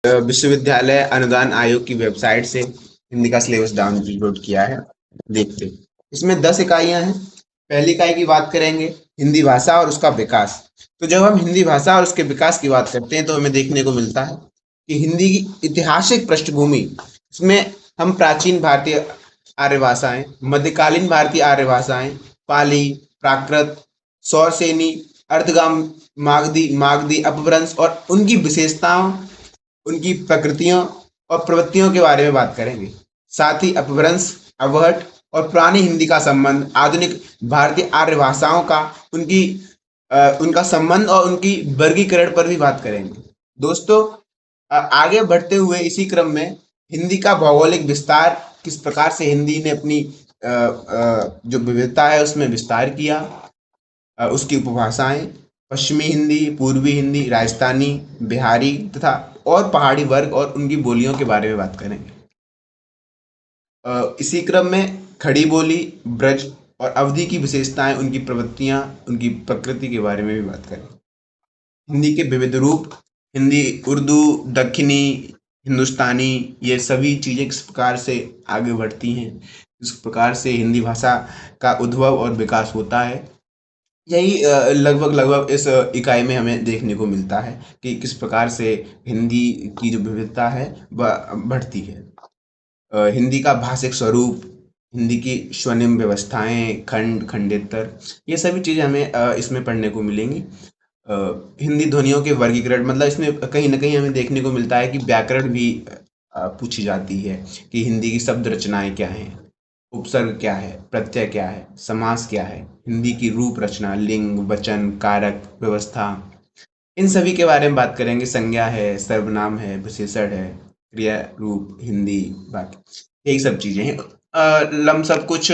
विश्वविद्यालय अनुदान आयोग की वेबसाइट से हिंदी का सिलेबस डाउनलोड किया है। देखते हैं। इसमें 10 इकाइयां हैं। पहली इकाई की बात करेंगे हिंदी भाषा और उसका विकास। तो जब हम हिंदी भाषा और उसके विकास की बात करते हैं तो हमें देखने को मिलता है कि हिंदी की ऐतिहासिक पृष्ठभूमि, इसमें हम प्राचीन भारतीय आर्य भाषाएं, मध्यकालीन भारतीय आर्य भाषाएं, पाली, प्राकृत, सौरसेनी, अर्धगाम, मागधी मागधी अपभ्रंश और उनकी विशेषताओं, उनकी प्रकृतियों और प्रवृत्तियों के बारे में बात करेंगे। साथ ही अपभ्रंश, अवहट और पुरानी हिंदी का संबंध, आधुनिक भारतीय आर्य भाषाओं का उनकी उनका संबंध और उनकी वर्गीकरण पर भी बात करेंगे। दोस्तों, आगे बढ़ते हुए इसी क्रम में हिंदी का भौगोलिक विस्तार, किस प्रकार से हिंदी ने अपनी जो विविधता है उसमें विस्तार किया, उसकी उपभाषाएं, पश्चिमी हिंदी, पूर्वी हिंदी, राजस्थानी, बिहारी तथा और पहाड़ी वर्ग और उनकी बोलियों के बारे में बात करेंगे। इसी क्रम में खड़ी बोली, ब्रज और अवधि की विशेषताएं, उनकी प्रवृत्तियां, उनकी प्रकृति के बारे में भी बात करेंगे। हिंदी के विविध रूप, हिंदी, उर्दू, दक्षिणी, हिंदुस्तानी, ये सभी चीज़ें किस प्रकार से आगे बढ़ती हैं, किस प्रकार से हिंदी भाषा का उद्भव और विकास होता है, यही लगभग लगभग इस इकाई में हमें देखने को मिलता है कि किस प्रकार से हिंदी की जो विविधता है वह बढ़ती है। हिंदी का भाषिक स्वरूप, हिंदी की स्वर्णिम व्यवस्थाएं, खंड, खंडेतर, ये सभी चीज़ें हमें इसमें पढ़ने को मिलेंगी। अ, हिंदी ध्वनियों के वर्गीकरण, मतलब इसमें कहीं ना कहीं हमें देखने को मिलता है कि व्याकरण भी पूछी जाती है कि हिंदी की शब्द रचनाएं क्या हैं, उपसर्ग क्या है, प्रत्यय क्या है, समास क्या है, हिंदी की रूप रचना, लिंग, वचन, कारक, व्यवस्था, इन सभी के बारे में बात करेंगे। संज्ञा है, सर्वनाम है, विशेषण है, क्रिया रूप, हिंदी, बाकी यही सब चीजें हैं। लमसम कुछ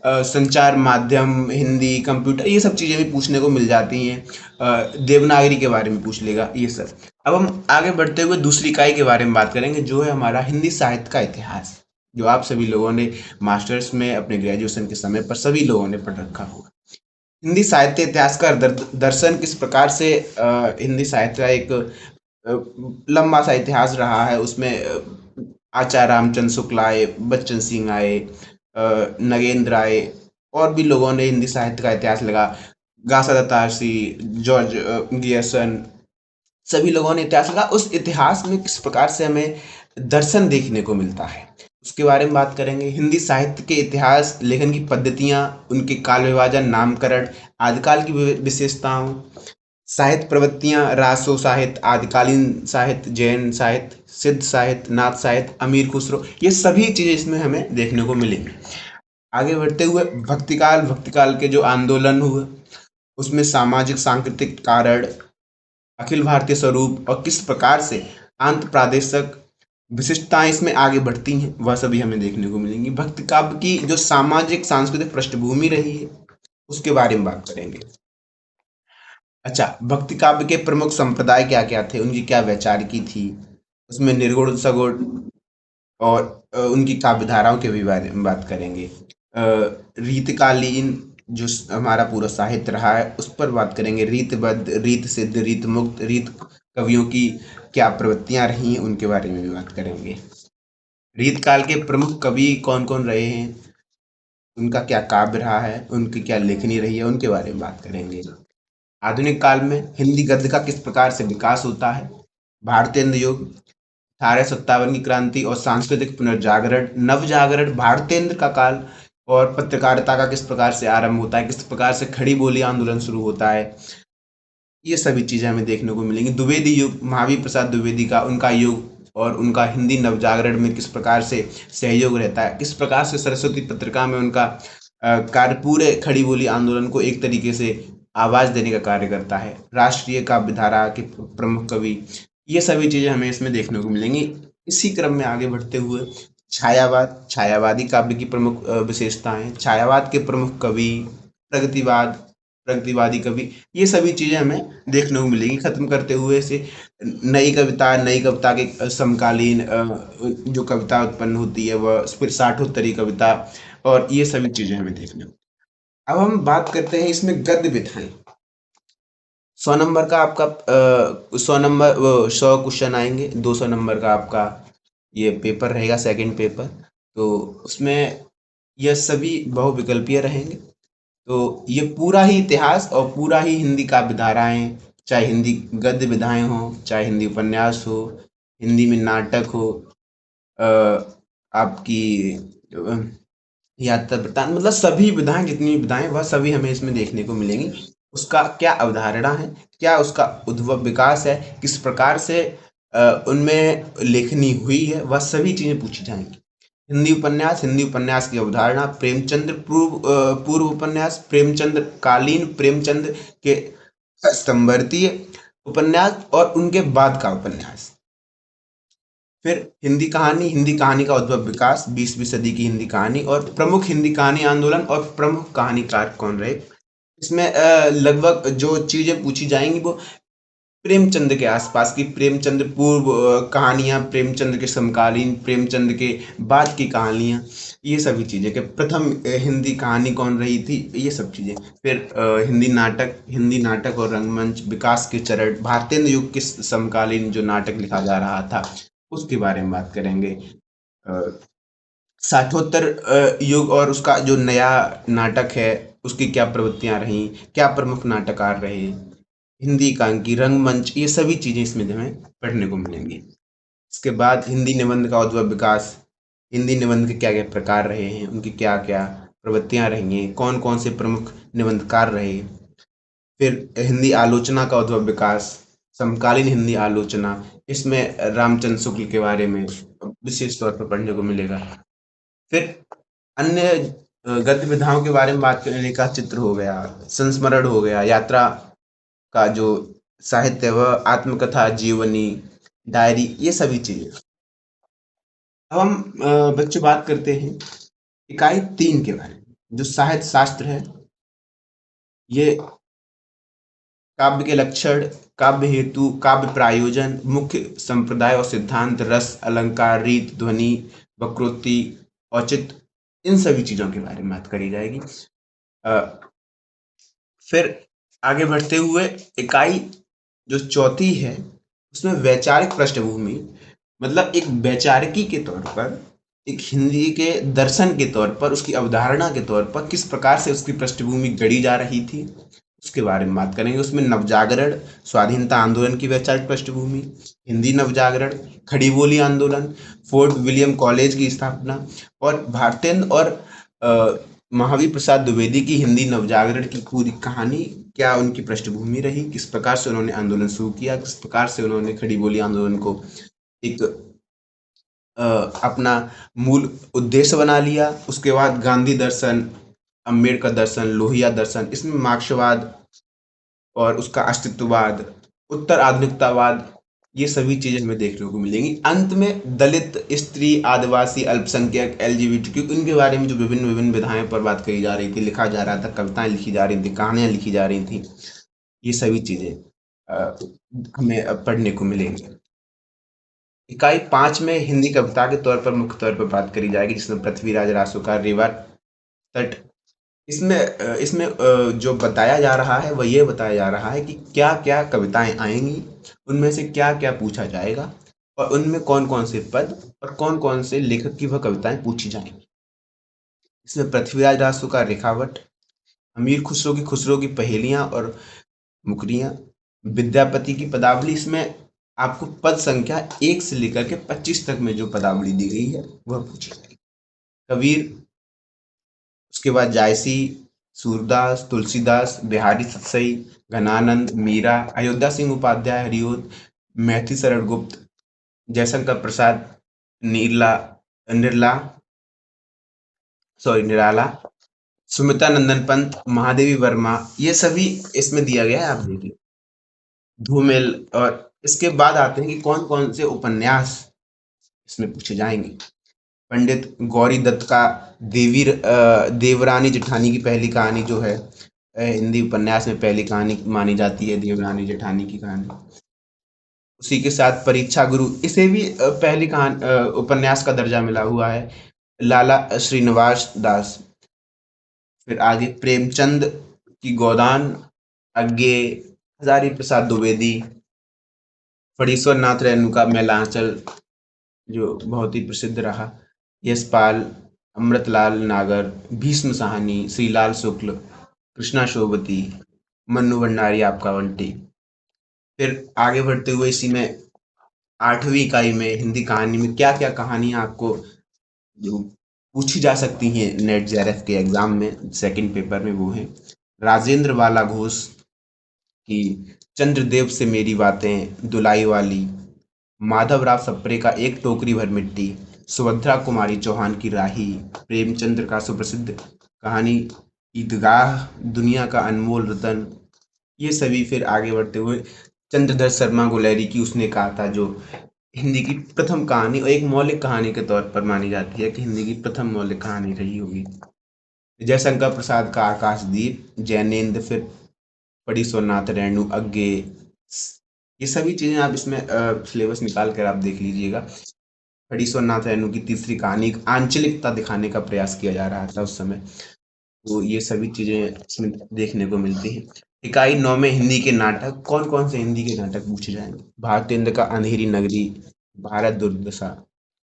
संचार माध्यम, हिंदी, कंप्यूटर, ये सब चीजें भी पूछने को मिल जाती हैं। देवनागरी के बारे में पूछ लेगा ये सब। अब हम आगे बढ़ते हुए दूसरी इकाई के बारे में बात करेंगे, जो है हमारा हिंदी साहित्य का इतिहास, जो आप सभी लोगों ने मास्टर्स में अपने ग्रेजुएशन के समय पर सभी लोगों ने पढ़ रखा होगा। हिंदी साहित्य इतिहास का दर्शन, किस प्रकार से हिंदी साहित्य का एक लंबा सा इतिहास रहा है। उसमें आचार्य रामचंद्र शुक्ल आए, बच्चन सिंह आए, नगेंद्र आए, और भी लोगों ने हिंदी साहित्य का इतिहास लगा, गासा दत्तासी, जॉर्ज गियर्सन, सभी लोगों ने इतिहास लगा। उस इतिहास में किस प्रकार से हमें दर्शन देखने को मिलता है, उसके बारे में बात करेंगे। हिंदी साहित्य के इतिहास, लेखन की पद्धतियाँ, उनके काल विभाजन, नामकरण, आदिकाल की विशेषताओं, साहित्य प्रवृत्तियाँ, रासो साहित्य, आदिकालीन साहित्य, जैन साहित्य, सिद्ध साहित्य, नाथ साहित्य, अमीर खुसरो, ये सभी चीज़ें इसमें हमें देखने को मिलेंगी। आगे बढ़ते हुए भक्तिकाल, भक्तिकाल के जो आंदोलन हुए, उसमें सामाजिक सांस्कृतिक कारण, अखिल भारतीय स्वरूप और किस प्रकार से आंत प्रादेशिक विशिष्टताएं इसमें आगे बढ़ती हैं, वह सभी हमें देखने को मिलेंगी। भक्ति काव्य की जो सामाजिक सांस्कृतिक पृष्ठभूमि रही है, उसके बारे में बात करेंगे। अच्छा, भक्ति काव्य के प्रमुख संप्रदाय क्या क्या थे, उनकी क्या वैचारिकी थी, उसमें निर्गुण, सगुण और उनकी काव्य धाराओं के भी बारे में बात करेंगे। रीतकालीन जो हमारा पूरा साहित्य रहा है उस पर बात करेंगे। रीतबद्ध, रीत सिद्ध, रीत मुक्त, रीत कवियों की क्या प्रवृत्तियां रही हैं, उनके बारे में भी बात करेंगे। रीत काल के प्रमुख कवि कौन कौन रहे हैं, उनका क्या काव्य रहा है, उनकी क्या लेखनी रही है, उनके बारे में बात करेंगे। आधुनिक काल में हिंदी गद्य का किस प्रकार से विकास होता है, भारतेंद्र युग, 1857 की क्रांति और सांस्कृतिक पुनर्जागरण, नवजागरण, भारतेंद्र का काल, और पत्रकारिता का किस प्रकार से आरंभ होता है, किस प्रकार से खड़ी बोली आंदोलन शुरू होता है, ये सभी चीज़ें हमें देखने को मिलेंगी। द्विवेदी युग, महावीर प्रसाद द्विवेदी का, उनका युग और उनका हिंदी नवजागरण में किस प्रकार से सहयोग रहता है, किस प्रकार से सरस्वती पत्रिका में उनका कार्य पूरे खड़ी बोली आंदोलन को एक तरीके से आवाज देने का कार्य करता है। राष्ट्रीय काव्य धारा के प्रमुख कवि, ये सभी चीजें हमें इसमें देखने को मिलेंगी। इसी क्रम में आगे बढ़ते हुए छायावाद, छायावादी काव्य की प्रमुख विशेषताएं, छायावाद के प्रमुख कवि, प्रगतिवाद, प्रगतिवादी कवि, ये सभी चीजें हमें देखने को मिलेगी। खत्म करते हुए से नई कविता, नई कविता के समकालीन जो कविता उत्पन्न होती है वह फिर साठोत्तरी कविता, और ये सभी चीजें हमें देखने को। अब हम बात करते हैं इसमें गद्य विधाएं। 100 नंबर का आपका 100 नंबर 100 क्वेश्चन आएंगे, 200 नंबर का आपका ये पेपर रहेगा, सेकंड पेपर। तो उसमें यह सभी बहुविकल्पीय रहेंगे। तो ये पूरा ही इतिहास और पूरा ही हिंदी काव्य धाराएं, चाहे हिंदी गद्य विधाएं हो, चाहे हिंदी उपन्यास हो, हिंदी में नाटक हो, अ, आपकी यात्रा वृत्तांत, मतलब सभी विधाएं, जितनी भी विधाएं वह सभी हमें इसमें देखने को मिलेंगी। उसका क्या अवधारणा है, क्या उसका उद्भव विकास है, किस प्रकार से उनमें लेखनी हुई है, वह सभी चीजें पूछी जाएंगी। हिंदी उपन्यास की अवधारणा, प्रेमचंद्र पूर्व उपन्यास, प्रेमचंद्र कालीन, प्रेमचंद्र के संवर्तीय उपन्यास और उनके बाद का उपन्यास। फिर हिंदी कहानी का उद्भव विकास, 20वीं सदी की हिंदी कहानी और प्रमुख हिंदी कहानी आंदोलन और प्रमुख कहानीकार कौन रहे। इसमें लगभग जो चीजें पूछी जाएंगी वो प्रेमचंद के आसपास की, प्रेमचंद पूर्व कहानियां, प्रेमचंद के समकालीन, प्रेमचंद के बाद की कहानियां, ये सभी चीजें कि प्रथम हिंदी कहानी कौन रही थी, ये सब चीजें। फिर हिंदी नाटक और रंगमंच विकास के चरण, भारतेंद्र युग के समकालीन जो नाटक लिखा जा रहा था उसके बारे में बात करेंगे। अ, साठोत्तर युग और उसका जो नया नाटक है उसकी क्या प्रवृत्तियां रहीं, क्या प्रमुख नाटककार रहे, हिंदी एकांकी, रंगमंच, ये सभी चीजें इसमें हमें पढ़ने को मिलेंगी। इसके बाद हिंदी निबंध का उद्भव विकास, हिंदी निबंध के क्या क्या प्रकार रहे हैं, उनकी क्या क्या प्रवृत्तियां रही हैं, कौन कौन से प्रमुख निबंधकार रहे। फिर हिंदी आलोचना का उद्भव विकास, समकालीन हिंदी आलोचना, इसमें रामचंद्र शुक्ल के बारे में विशेष तौर पर पढ़ने को मिलेगा। फिर अन्य गद्य विधाओं के बारे में बात करने का चित्र हो गया, संस्मरण हो गया, यात्रा का जो साहित्य वह आत्मकथा, जीवनी, डायरी, ये सभी चीजें। अब हम बच्चों बात करते हैं इकाई 3 के बारे में, जो साहित्य शास्त्र है। ये काव्य के लक्षण, काव्य हेतु, काव्य प्रायोजन, मुख्य संप्रदाय और सिद्धांत, रस, अलंकार, रीत, ध्वनि, वक्रोक्ति, औचित्य, इन सभी चीजों के बारे में बात करी जाएगी। अ, फिर आगे बढ़ते हुए इकाई जो चौथी है उसमें वैचारिक पृष्ठभूमि, मतलब एक वैचारिकी के तौर पर, एक हिंदी के दर्शन के तौर पर, उसकी अवधारणा के तौर पर किस प्रकार से उसकी पृष्ठभूमि गढ़ी जा रही थी उसके बारे में बात करेंगे। उसमें नवजागरण, स्वाधीनता आंदोलन की वैचारिक पृष्ठभूमि, हिंदी नवजागरण, खड़ी बोली आंदोलन, फोर्ट विलियम कॉलेज की स्थापना और भारतेंद्र और अ, महावीर प्रसाद द्विवेदी की हिंदी नवजागरण की पूरी कहानी, क्या उनकी पृष्ठभूमि रही, किस प्रकार से उन्होंने आंदोलन शुरू किया, किस प्रकार से उन्होंने खड़ी बोली आंदोलन को एक अ, अपना मूल उद्देश्य बना लिया। उसके बाद गांधी दर्शन, अम्बेडकर दर्शन, लोहिया दर्शन, इसमें मार्क्सवाद और उसका अस्तित्ववाद, उत्तर आधुनिकतावाद, ये सभी चीजें हमें देखने को मिलेंगी। अंत में दलित, स्त्री, आदिवासी, अल्पसंख्यक, एलजीबीटीक्यू, इनके बारे में जो विभिन्न विभिन्न विधाएं पर बात कही जा रही थी, लिखा जा रहा था, कविताएं लिखी जा रही थी, कहानियां लिखी जा रही थी, ये सभी चीजें अ, हमें पढ़ने को मिलेंगी। इकाई 5 में हिंदी कविता के तौर पर मुख्य तौर पर बात करी जाएगी, जिसमें पृथ्वीराज रासो का रिवर तट। इसमें जो बताया जा रहा है वह ये बताया जा रहा है कि क्या क्या कविताएं आएंगी, उनमें से क्या क्या पूछा जाएगा और उनमें कौन कौन से पद और कौन कौन से लेखक की वह कविताएं पूछी जाएंगी। इसमें पृथ्वीराज रासो का रेखावट, अमीर खुसरो की पहेलियां और मुकरियां, विद्यापति की पदावली, इसमें आपको पद संख्या 1 से लेकर के 25 तक में जो पदावली दी गई है वह पूछी जाएगी। कबीर, उसके बाद जायसी, सूरदास, तुलसीदास, बिहारी सतसई, घनानंद, मीरा, अयोध्या सिंह उपाध्याय, हरिओद, मैथी शरण गुप्त, जयशंकर प्रसाद, नीरला निर्ला निराला, सुमित्रा नंदन पंत, महादेवी वर्मा, ये सभी इसमें दिया गया है, आप देखिए। धूमिल, और इसके बाद आते हैं कि कौन कौन से उपन्यास इसमें पूछे जाएंगे। पंडित गौरी दत्त का देवरानी जेठानी की पहली कहानी जो है, हिंदी उपन्यास में पहली कहानी मानी जाती है देवरानी जेठानी की कहानी। उसी के साथ परीक्षा गुरु, इसे भी पहली कहानी उपन्यास का दर्जा मिला हुआ है, लाला श्रीनिवास दास। फिर आगे प्रेमचंद की गोदान, अज्ञे, हजारी प्रसाद द्विवेदी, फणीश्वर नाथ रेणुका मेलांचल जो बहुत ही प्रसिद्ध रहा, यशपाल, अमृतलाल नागर, भीष्म साहनी, श्रीलाल शुक्ल, कृष्णा शोभती, मन्नू भंडारी आपका बंटी। फिर आगे बढ़ते हुए इसी में 8वीं इकाई में हिंदी कहानी में क्या क्या कहानियां आपको जो पूछी जा सकती हैं नेट जेआरएफ के एग्जाम में सेकंड पेपर में, वो है राजेंद्र वाला घोष की चंद्रदेव से मेरी बातें, दुलाई वाली, माधवराव सप्रे का एक टोकरी भर मिट्टी, सुभद्रा कुमारी चौहान की राही, प्रेमचंद्र का सुप्रसिद्ध कहानी ईदगाह, दुनिया का अनमोल रतन, ये सभी। फिर आगे बढ़ते हुए चंद्रधर शर्मा गुलेरी की उसने कहा था, जो हिंदी की प्रथम कहानी और एक मौलिक कहानी के तौर पर मानी जाती है कि हिंदी की प्रथम मौलिक कहानी रही होगी। जयशंकर प्रसाद का आकाशदीप, जैनेन्द्र, फिर पड़ी सोमनाथ रेणु अज्ञे, ये सभी चीजें आप इसमें सिलेबस निकाल कर आप देख लीजिएगा। पड़ी सोमनाथ रेणु की तीसरी कहानी एक आंचलिकता दिखाने का प्रयास किया जा रहा था उस समय, तो ये सभी चीजें इसमें देखने को मिलती हैं। इकाई 9 में हिंदी के नाटक, कौन कौन से हिंदी के नाटक पूछे जाएंगे? भारतेंद्र का अंधेरी नगरी, भारत दुर्दशा,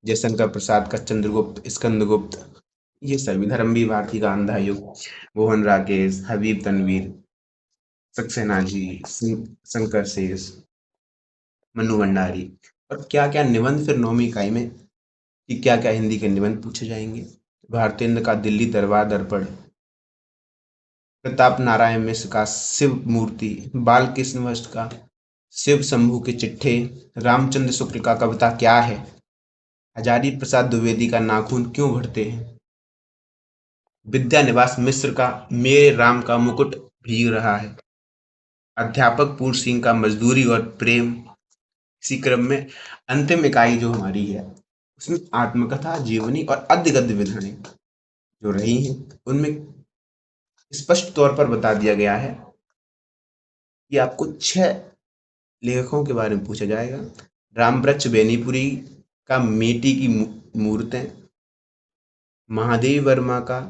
जयशंकर प्रसाद का चंद्रगुप्त स्कंदगुप्त, ये सभी। धर्मवीर भारती का अंधा युग, मोहन राकेश, हबीब तनवीर, सक्सेना जी, शंकर शेष, मन्नू भंडारी। और क्या क्या निबंध फिर 9वीं इकाई में कि क्या क्या हिंदी के निबंध पूछे जाएंगे? भारतेंद्र का दिल्ली दरबार दर्पण, प्रताप नारायण मिश्र का शिव मूर्ति, बालकृष्ण वस्त का शिव शंभू के चिट्ठे, रामचंद्र शुक्ल का कविता क्या है, हजारी प्रसाद द्विवेदी का नाखून क्यों भरते हैं, विद्यानिवास मिश्र का मेरे राम का मुकुट भीग रहा है, अध्यापक पूर्ण सिंह का मजदूरी और प्रेम। इसी क्रम में अंतिम इकाई जो हमारी है उसमें आत्मकथा, जीवनी और अद्य गद्य विधाएं जो रही हैं उनमें स्पष्ट तौर पर बता दिया गया है कि आपको 6 लेखकों के बारे में पूछा जाएगा। रामवृक्ष बेनीपुरी का मिट्टी की मूर्तें, महादेव वर्मा का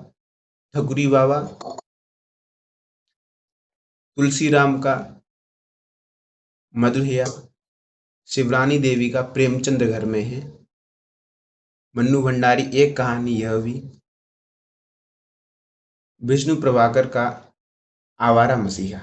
ठकुरी बाबा, तुलसीराम का मधुहैया, शिवरानी देवी का प्रेमचंद घर में है, मन्नू भंडारी एक कहानी यह भी, विष्णु प्रभाकर का आवारा मसीहा।